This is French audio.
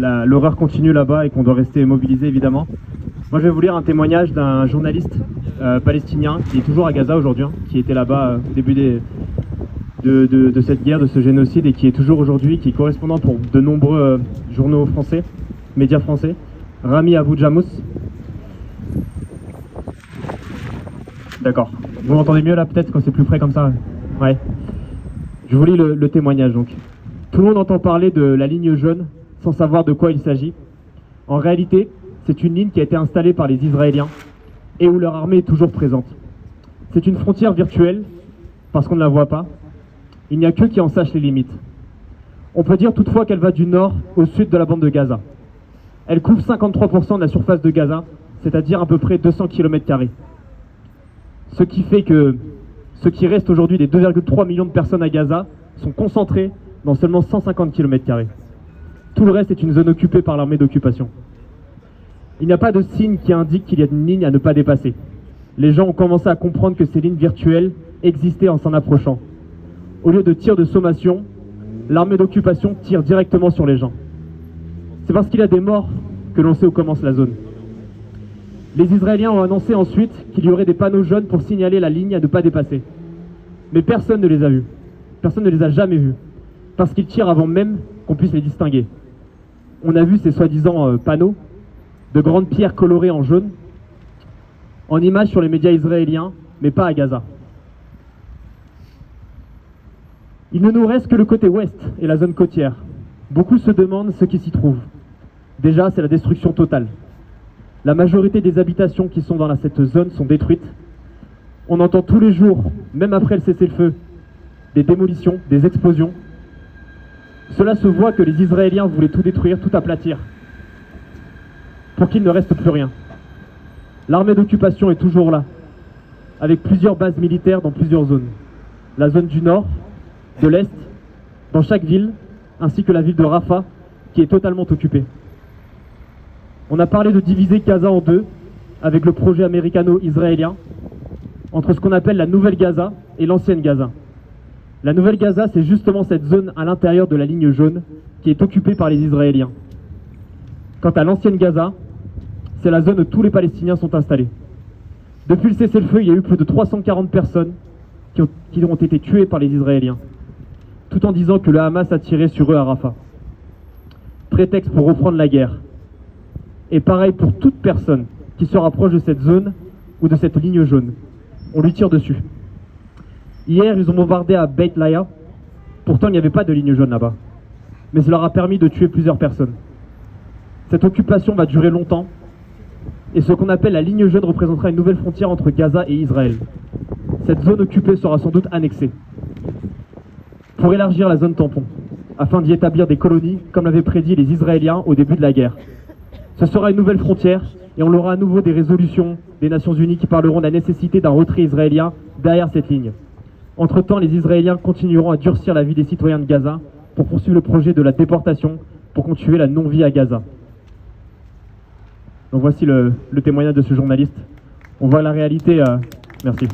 L'horreur continue là-bas et qu'on doit rester mobilisé évidemment. Moi je vais vous lire un témoignage d'un journaliste palestinien qui est toujours à Gaza aujourd'hui, qui était là-bas au début de cette guerre, de ce génocide, et qui est toujours aujourd'hui, qui est correspondant pour de nombreux journaux français, médias français. Rami Abou Jamous. D'accord. Vous m'entendez mieux là peut-être quand c'est plus près comme ça? Ouais. Je vous lis le témoignage donc. Tout le monde entend parler de la ligne jaune sans savoir de quoi il s'agit. En réalité, c'est une ligne qui a été installée par les Israéliens et où leur armée est toujours présente. C'est une frontière virtuelle parce qu'on ne la voit pas. Il n'y a qu'eux qui en sachent les limites. On peut dire toutefois qu'elle va du nord au sud de la bande de Gaza. Elle couvre 53% de la surface de Gaza, c'est-à-dire à peu près 200 km². Ce qui fait que ce qui reste aujourd'hui des 2,3 millions de personnes à Gaza sont concentrés dans seulement 150 km². Tout le reste est une zone occupée par l'armée d'occupation. Il n'y a pas de signe qui indique qu'il y a une ligne à ne pas dépasser. Les gens ont commencé à comprendre que ces lignes virtuelles existaient en s'en approchant. Au lieu de tirs de sommation, l'armée d'occupation tire directement sur les gens. C'est parce qu'il y a des morts que l'on sait où commence la zone. Les Israéliens ont annoncé ensuite qu'il y aurait des panneaux jaunes pour signaler la ligne à ne pas dépasser. Mais personne ne les a vus. Personne ne les a jamais vus. Parce qu'ils tirent avant même qu'on puisse les distinguer. On a vu ces soi-disant panneaux de grandes pierres colorées en jaune, en images sur les médias israéliens, mais pas à Gaza. Il ne nous reste que le côté ouest et la zone côtière. Beaucoup se demandent ce qui s'y trouve. Déjà, c'est la destruction totale. La majorité des habitations qui sont dans cette zone sont détruites. On entend tous les jours, même après le cessez-le-feu, des démolitions, des explosions. Cela se voit que les Israéliens voulaient tout détruire, tout aplatir, pour qu'il ne reste plus rien. L'armée d'occupation est toujours là, avec plusieurs bases militaires dans plusieurs zones. La zone du nord, de l'est, dans chaque ville, ainsi que la ville de Rafah, qui est totalement occupée. On a parlé de diviser Gaza en deux, avec le projet américano-israélien, entre ce qu'on appelle la nouvelle Gaza et l'ancienne Gaza. La nouvelle Gaza, c'est justement cette zone à l'intérieur de la ligne jaune qui est occupée par les Israéliens. Quant à l'ancienne Gaza, c'est la zone où tous les Palestiniens sont installés. Depuis le cessez-le-feu, il y a eu plus de 340 personnes qui ont été tuées par les Israéliens, tout en disant que le Hamas a tiré sur eux à Rafah. Prétexte pour reprendre la guerre. Et pareil pour toute personne qui se rapproche de cette zone ou de cette ligne jaune. On lui tire dessus. Hier, ils ont bombardé à Beit Laïa. Pourtant, il n'y avait pas de ligne jaune là-bas. Mais ça leur a permis de tuer plusieurs personnes. Cette occupation va durer longtemps. Et ce qu'on appelle la ligne jaune représentera une nouvelle frontière entre Gaza et Israël. Cette zone occupée sera sans doute annexée pour élargir la zone tampon, afin d'y établir des colonies, comme l'avaient prédit les Israéliens au début de la guerre. Ce sera une nouvelle frontière, et on aura à nouveau des résolutions des Nations Unies qui parleront de la nécessité d'un retrait israélien derrière cette ligne. Entre-temps, les Israéliens continueront à durcir la vie des citoyens de Gaza pour poursuivre le projet de la déportation, pour continuer la non-vie à Gaza. Donc voici le témoignage de ce journaliste. On voit la réalité. Merci.